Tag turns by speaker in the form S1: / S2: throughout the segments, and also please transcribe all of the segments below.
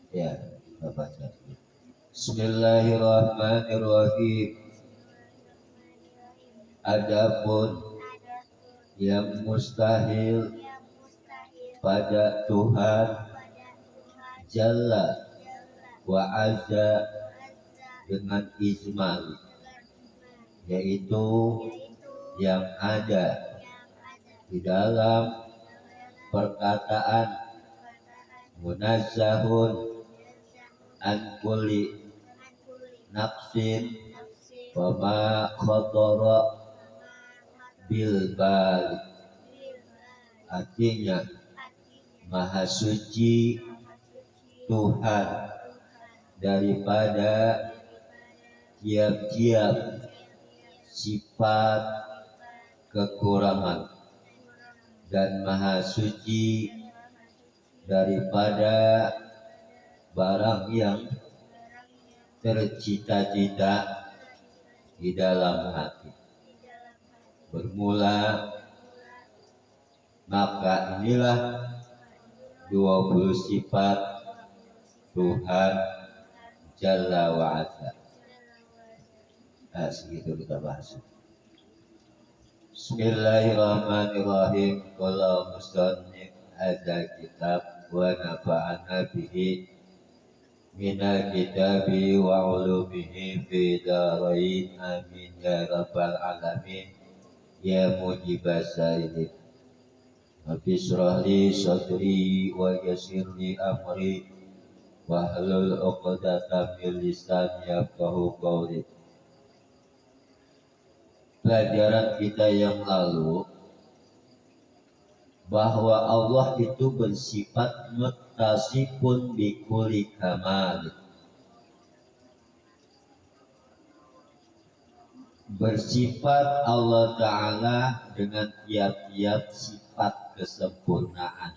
S1: Ya, kita baca. Bismillahirrahmanirrahim. Adapun yang mustahil pada Tuhan Jalla wa Azza dengan ijmal, yaitu yang ada di dalam perkataan munazzahun an kulli nafsin wa ma khatara bil bal. Artinya maha suci Tuhan daripada tiap-tiap sifat kekurangan, dan maha suci daripada barang yang tercita-cita di dalam hati. Bermula maka inilah 20 sifat Tuhan Jalla wa Azza. Nah, segitu kita bahas. Bismillahirrahmanirrahim. Qala musannif hadza kitab wa nafa'ana bihi minal kitabi wa ulumihi fi darain amin ya rabbal alamin ya mujibas sailin. Rabbi shrah li sadri wa yassir li amri wahlul 'uqdatam min lisani yafqahu qawli. Pelajaran kita yang lalu bahwa Allah itu bersifat muttasifun bi kulli kamal, bersifat Allah Ta'ala dengan tiap-tiap sifat kesempurnaan.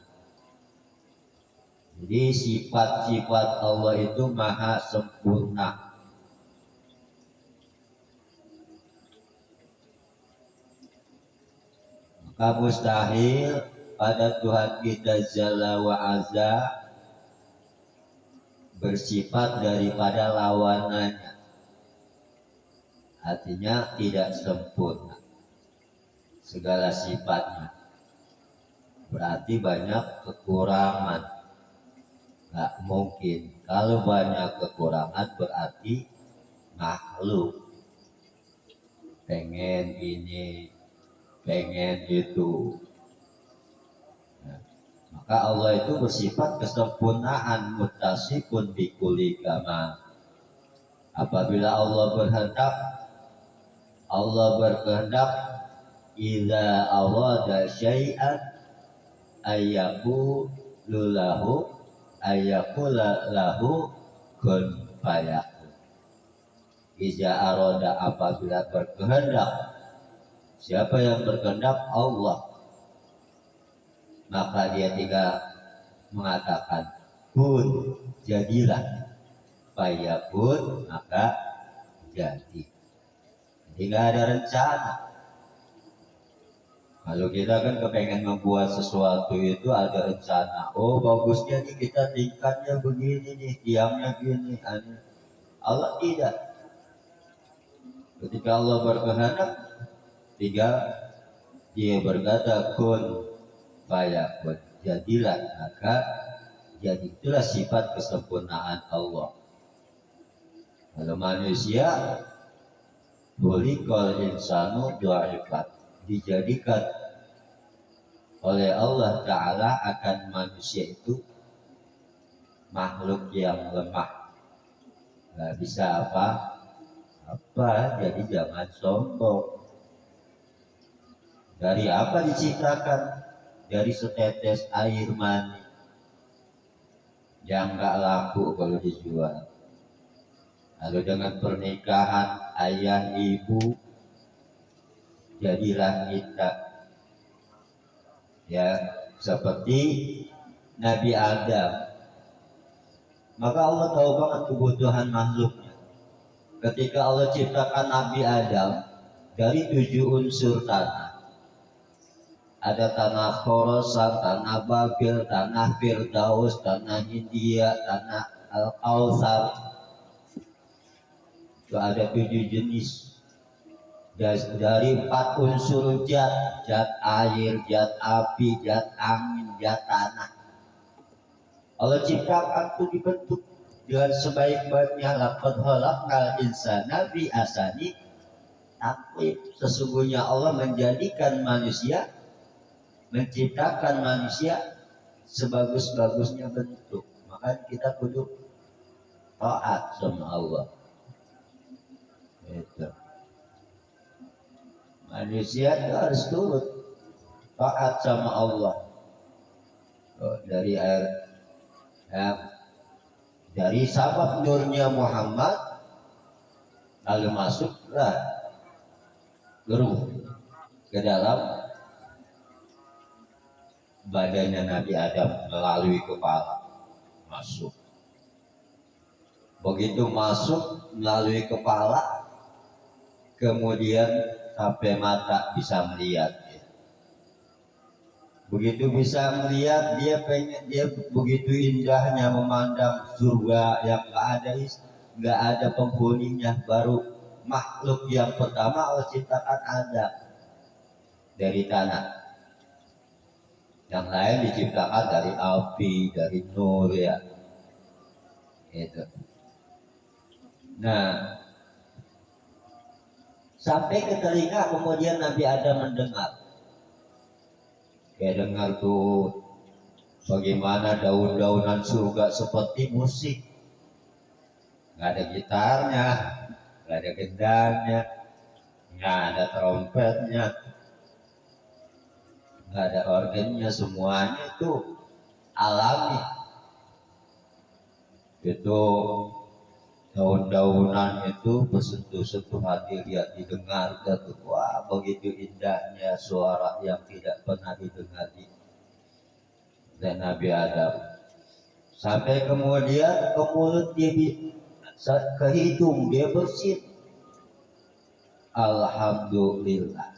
S1: Jadi sifat-sifat Allah itu maha sempurna. Maka mustahil pada Tuhan kita Jalla wa Azza bersifat daripada lawanannya. Artinya tidak sempurna segala sifatnya. Berarti banyak kekurangan. Gak mungkin. Kalau banyak kekurangan berarti makhluk. Pengen ini, pengen itu. Nah, maka Allah itu bersifat kesempurnaan, muttasifun bi kulli kamal. Apabila Allah berkehendak idza arada syai'an ayyaqulu lahu kun fayakun. Idza arada, apabila berkehendak. Siapa yang berkehendak? Allah. Maka dia tinggal mengatakan kun, jadilah. Fayakun, maka jadi. Jadi nggak ada rencana. Kalau kita kan kepengen membuat sesuatu itu ada rencana. Oh bagusnya nih kita tingkatnya begini nih, tiangnya gini. Allah tidak. Ketika Allah berkehendak, tinggal dia berkata kun fayakun, jadilah, maka jadi. Itulah sifat kesempurnaan Allah. Kalau manusia khuliqal insanu dha'ifan, dijadikan oleh Allah Ta'ala akan manusia itu makhluk yang lemah, nggak bisa apa, jadi jangan sombong. Dari apa diciptakan? Dari setetes air mani yang nggak laku kalau dijual. Lalu dengan pernikahan ayah ibu, jadilah kita. Ya, seperti Nabi Adam. Maka Allah tahu banget kebutuhan makhluknya. Ketika Allah ciptakan Nabi Adam dari 7 unsur tanah. Ada tanah Khurasan, tanah Babil, tanah Firdaus, tanah Hindia, tanah Al-Kautsar. Itu ada 7 jenis. Dari 4 unsur zat air, zat api, zat angin, zat tanah. Allah ciptakan itu dibentuk dengan sebaik-baiknya. Laqad khalaqnal insana fi ahsani taqwim. Sesungguhnya Allah menjadikan manusia, menciptakan manusia sebagus-bagusnya bentuk. Maka kita kudu taat sama Allah. Itu. Manusia itu harus turut taat sama Allah. Dari air dari sabab nurnya Muhammad lalu masuklah ruh ke dalam badannya Nabi Adam melalui kepala masuk. Begitu masuk melalui kepala, kemudian sampai mata bisa melihat. Begitu bisa melihat, dia begitu indahnya memandang surga yang nggak ada penghuninya. Baru makhluk yang pertama Allah ciptakan Adam dari tanah. Yang lain diciptakan dari api, dari nur ya. Itu. Nah, sampai ke telinga kemudian Nabi Adam mendengar. Kayak dengar tuh bagaimana daun-daunan surga seperti musik. Nggak ada gitarnya, nggak ada gendangnya, nggak ada trompetnya, nggak ada organnya, semuanya itu alami. Itu daun-daunan itu bersentuh-sentuh hati, lihat didengar, wah begitu indahnya suara yang tidak pernah didengar dan Nabi Adam. Sampai kemudian ke mulut dia, ke hidung dia bersin. Alhamdulillah.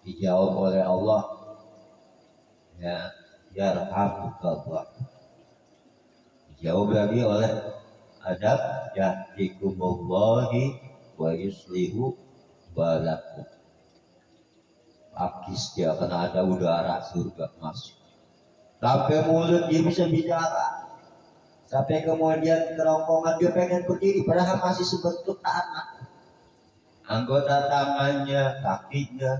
S1: Dijawab oleh Allah. Ya, yarhamukallah. Dijawab lagi oleh Adam, yahdikumullahi wa yuslihu balakum. Akis dia karena ada udara surga masuk. Sampai mulut dia bisa bicara. Sampai kemudian kerongkongan dia pengen berdiri padahal masih sebentuk tanah. Anggota tangannya, kakinya,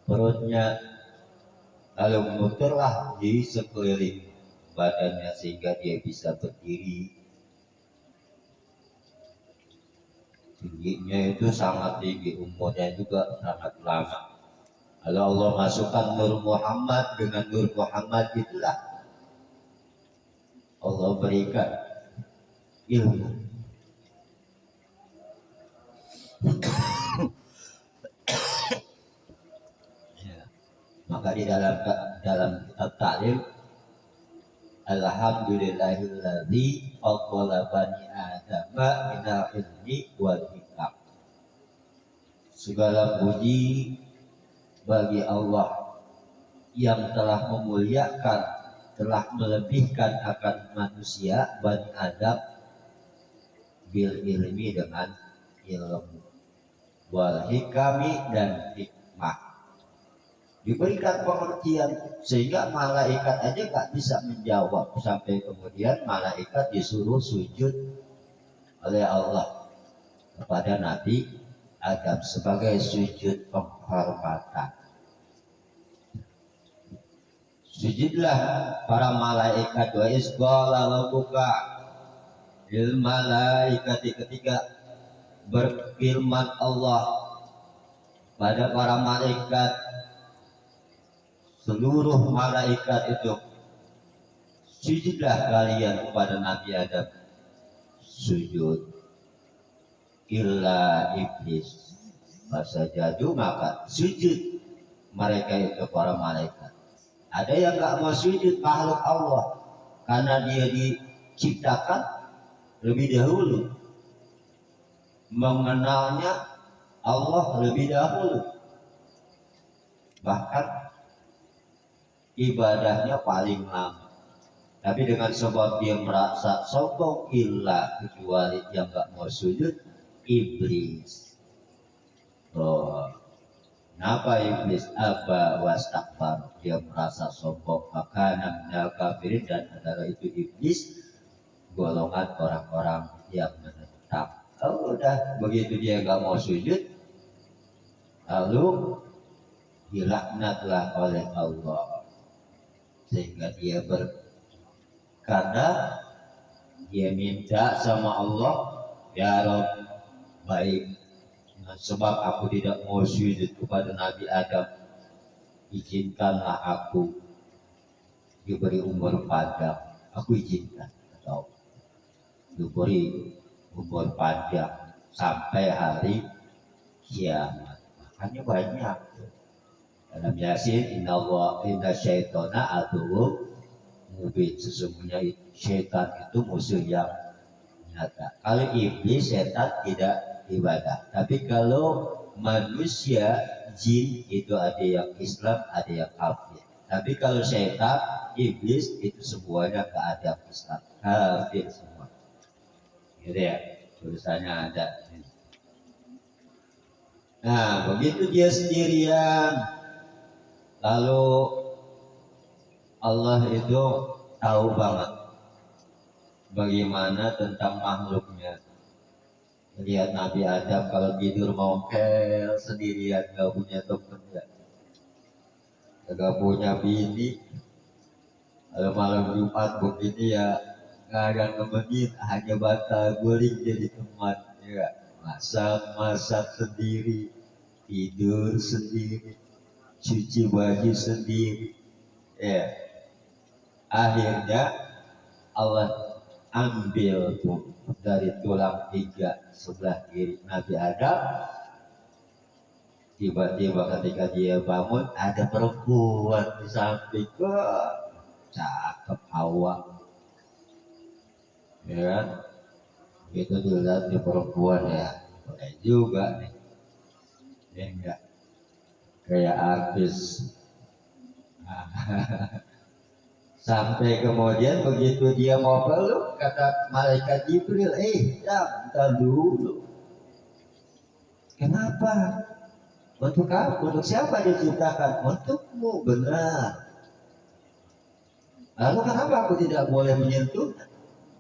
S1: perutnya, lalu memutarlah di sekeliling badannya sehingga dia bisa berdiri. Tingginya itu sangat tinggi, umurnya juga sangat lama. Kalau Allah masukkan nur Muhammad, dengan nur Muhammad itulah Allah berikan ilmu. Ya. Maka di dalam kitab ta'lim, alhamdulillahilladzi faddala bani adama minal ilmi wal hikam. Segala puji bagi Allah yang telah memuliakan, telah melebihkan akan manusia Bani Adam bil ilmi dengan ilmu, wal hikami dan hikmah. Diberikan pengertian sehingga malaikat aja gak bisa menjawab, sampai kemudian malaikat disuruh sujud oleh Allah kepada Nabi Adam sebagai sujud penghormatan. Sujudlah para malaikat. Wa isqala rabbuka lil malaikati, ketika berfirman Allah pada para malaikat, seluruh malaikat itu, sujudlah kalian kepada Nabi Adam. Sujud illa iblis fasajadu, maka sujud mereka itu para malaikat. Ada yang gak mau sujud makhluk Allah karena dia diciptakan lebih dahulu, mengenalnya Allah lebih dahulu, bahkan ibadahnya paling lama. Tapi dengan sebab dia merasa sombong, illa kecuali dia nggak mau sujud, iblis. Oh, kenapa iblis? Aba wastakbar, dia merasa sombong, maka minal kafirin, dan antara itu iblis golongan orang-orang yang menentang. Oh, udah begitu dia nggak mau sujud, lalu dilaknatlah oleh Allah, sehingga dia berkata, dia minta sama Allah, ya Rob, baik, sebab aku tidak mau sujud kepada Nabi Adam, izinkanlah aku diberi umur panjang. Aku izinkan, atau diberi umur panjang sampai hari kiamat. Makanya banyak dalam Yasin, inna syaitona aduwwum mubin, sesungguhnya syaitan itu musuh yang nyata. Kalau iblis, setan tidak ibadah. Tapi kalau manusia, jin, itu ada yang Islam, ada yang kafir. Tapi kalau setan, iblis, itu semuanya keadaan Islam, kafir semua. Gitu ya, tulisannya ada. Nah, begitu dia sendirian, lalu Allah itu tahu banget bagaimana tentang makhluknya. Lihat Nabi Adam kalau tidur mongkel sendirian, gak punya teman, gak punya bini. Kalau malam Jumat begini ya gak ada nemenin, hanya bata guling jadi teman. Ya, masak sendiri, tidur sendiri, cuci baju sendiri. Ya, akhirnya Allah ambil tuh dari tulang iga sebelah kiri Nabi Adam. Tiba-tiba ketika dia bangun, ada perempuan di samping. Cakep Hawa, ya kan? Itu dilihat di perempuan, ya boleh juga nih, ya enggak kayak artis. Sampai kemudian begitu dia mau peluk, kata malaikat Jibril, bentar dulu. Kenapa? Untuk kamu, untuk siapa diciptakan? Untukmu, benar. Lalu kenapa aku tidak boleh menyentuh?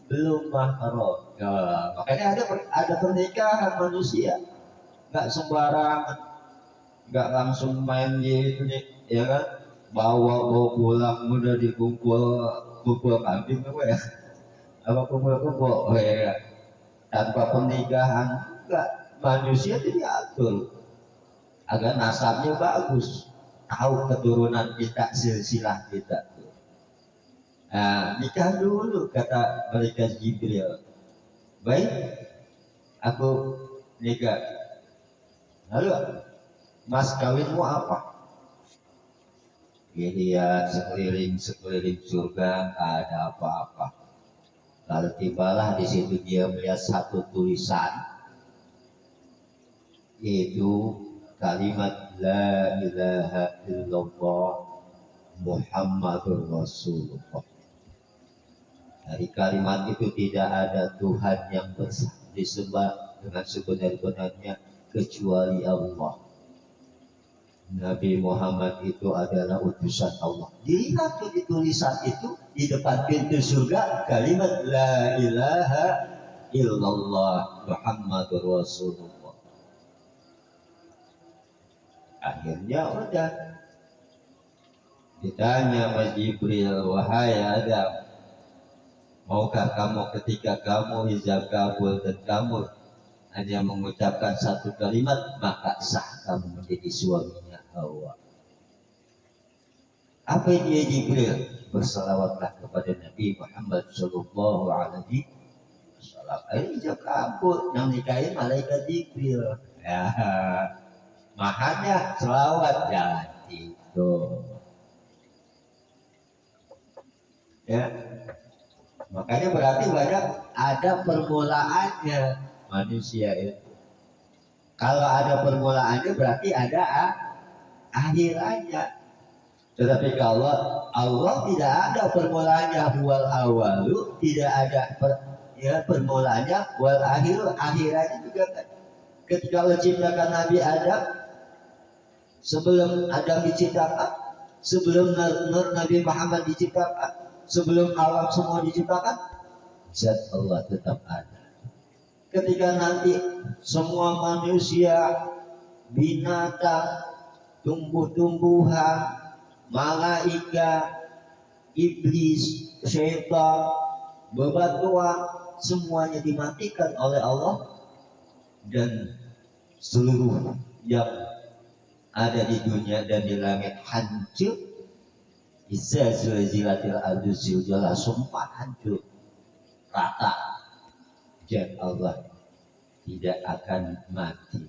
S1: Belum mahram. Ya, makanya ada pernikahan manusia, nggak sembarangan, nggak langsung main gitu nih, ya kan? Bawa pulang mudah kumpul kambing apa ya? Apa kumpul, ya, tanpa pernikahan enggak. Manusia itu diatur agar nasabnya bagus, tahu keturunan kita, silsilah kita. Nah, nikah dulu, kata malaikat Jibril. Baik, aku nikah. Lalu, mas kawinmu apa? Dia lihat sekeliling surga, tak ada apa-apa. Lalu tibalah di situ dia melihat satu tulisan, yaitu kalimat La ilaha illallah Muhammadur Rasulullah. Dari kalimat itu tidak ada Tuhan yang disembah dengan sebenar-benarnya kecuali Allah. Nabi Muhammad itu adalah utusan Allah. Dilihat tuh di tulisan itu di depan pintu surga kalimat La ilaha illallah Muhammadur Rasulullah. Akhirnya udah ditanya Mas Jibril, wahai Adam, maukah kamu ketika kamu hijab kabul dan kamu hanya mengucapkan satu kalimat, maka sah kamu menjadi suaminya Hawa. Apa dia Jibril? Bersalawatlah kepada Nabi Muhammad Sallallahu Alaihi Wasallam. Hijab kabul yang nikahin malaikat Jibril. Ya, makanya selawat jadi itu. Ya. Makanya berarti banyak ada permulaannya manusia itu. Kalau ada permulaannya berarti ada akhirannya. Tetapi kalau Allah tidak ada permulaannya wal awalu, tidak ada permulaannya wal akhiru, akhirannya juga kan. Ketika Allah ciptakan Nabi Adam, sebelum Adam diciptakan, sebelum Nur Nabi Muhammad diciptakan, sebelum alam semua diciptakan, zat Allah tetap ada. Ketika nanti semua manusia, binatang, tumbuh-tumbuhan, malaikat, iblis, syaitan, bebatuan, semuanya dimatikan oleh Allah, dan seluruh yang ada di dunia dan di langit hancur. Iza zulzilatil ardu zilzalaha, semua hancur rata. Dan Allah tidak akan mati.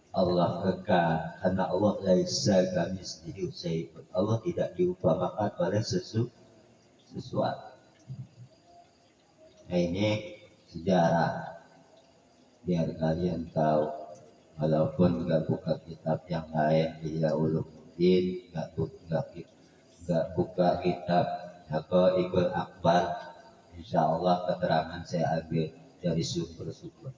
S1: Allah kekal karena Allah laisa kamitslihi syai'un. Allah tidak diumpamakan oleh sesuatu. Nah, ini sejarah biar kalian tahu, walaupun nggak buka kitab yang lain dia ulumuddin, nggak buka kitab Haqaiqul Akbar, insya Allah keterangan saya ambil dari sumber-sumber.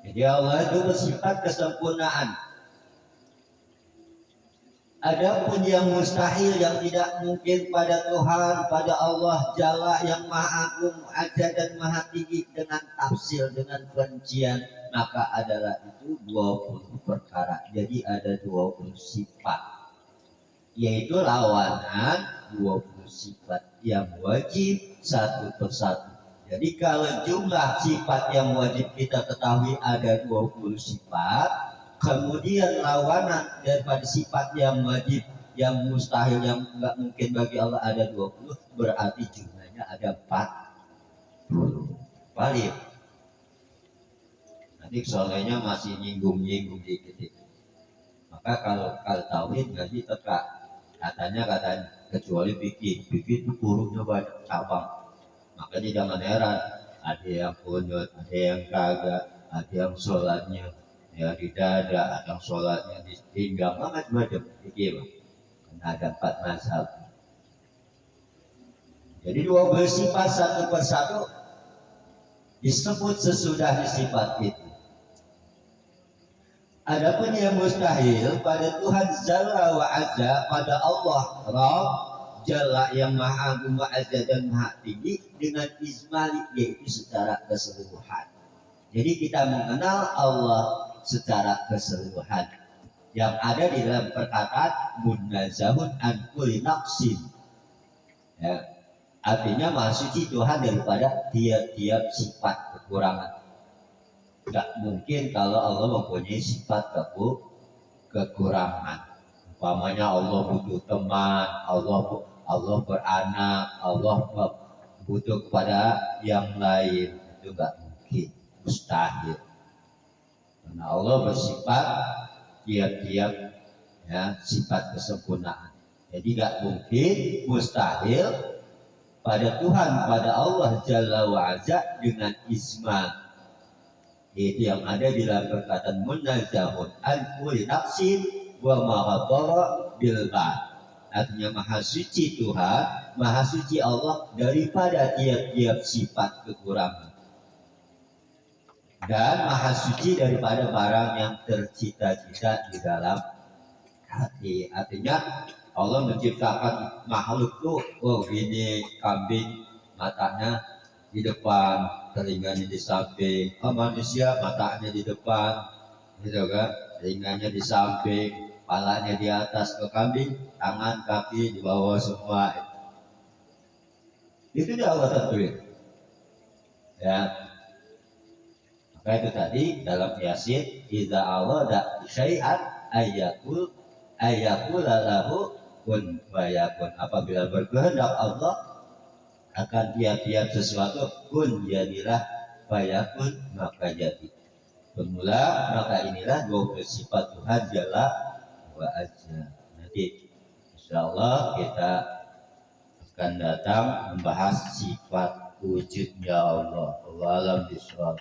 S1: Jadi Allah itu bersifat kesempurnaan. Adapun yang mustahil, yang tidak mungkin pada Tuhan, pada Allah Jalla yang Maha Agung, Aja dan Maha Tinggi, dengan tafsir, dengan perincian, maka adalah itu 20 perkara. Jadi ada 20 sifat, yaitu lawanan 20 sifat yang wajib satu persatu. Jadi kalau jumlah sifat yang wajib kita ketahui ada 20 sifat, kemudian lawanan daripada sifat yang wajib, yang mustahil, yang nggak mungkin bagi Allah ada 20, berarti jumlahnya ada 40. Valid. Nanti soalnya masih nyinggung-nyinggung dikit. Maka kalau tauhid nanti teka, katanya kecuali fikih itu hurufnya banyak cabang. Makanya jangan heran, ada yang kunut, ada yang kagak, ada yang sholatnya ya di dada, ada yang sholatnya di pinggang, macam-macam. Karena ada 4 mazhab. Jadi 12 sifat satu persatu disebut sesudah sifat itu. Adapun yang mustahil pada Tuhan Jalla wa Azza, pada Allah Rabb Jalla yang Maha Agung, Maha Azza dan Maha Tinggi, dengan izmali, yaitu secara keseluruhan. Jadi kita mengenal Allah secara keseluruhan, yang ada di dalam perkataan munazzahun an kulli naqsin. Ya, artinya Maha Suci Tuhan daripada tiap-tiap sifat kekurangan. Tidak mungkin kalau Allah mempunyai sifat kekurangan. Umpamanya Allah butuh teman, Allah beranak, Allah butuh kepada yang lain, itu nggak mungkin, mustahil. Karena Allah bersifat tiap-tiap sifat kesempurnaan. Jadi nggak mungkin, mustahil pada Tuhan, pada Allah Jalla wa Azza dengan isma, itu yang ada di dalam perkataan munazzahun an kulli naqsin wa mahadara bil ba'. Artinya Maha Suci Tuhan, Maha Suci Allah daripada tiap-tiap sifat kekurangan, dan Maha Suci daripada barang yang tercita-cita di dalam hati. Artinya Allah menciptakan makhluk tuh, oh ini kambing matanya di depan, telinganya di samping. Oh, manusia matanya di depan, gitu kan? Telinganya di samping, kepalanya di atas. Ke kambing, tangan, kaki di bawah semua. Itu dia Allah tentuin. Ya. Maka itu tadi dalam Yasin, idza awada syai'an ayyakul lahu kun fayakun. Apabila berkehendak Allah akan tiap-tiap sesuatu, kun jadilah, fayakun maka jadi. Bermula, maka inilah 20 sifat Tuhan Jalla wa Azza. Nanti insyaallah kita akan datang membahas sifat wujudnya Allah. Wallahu a'lam bishawab.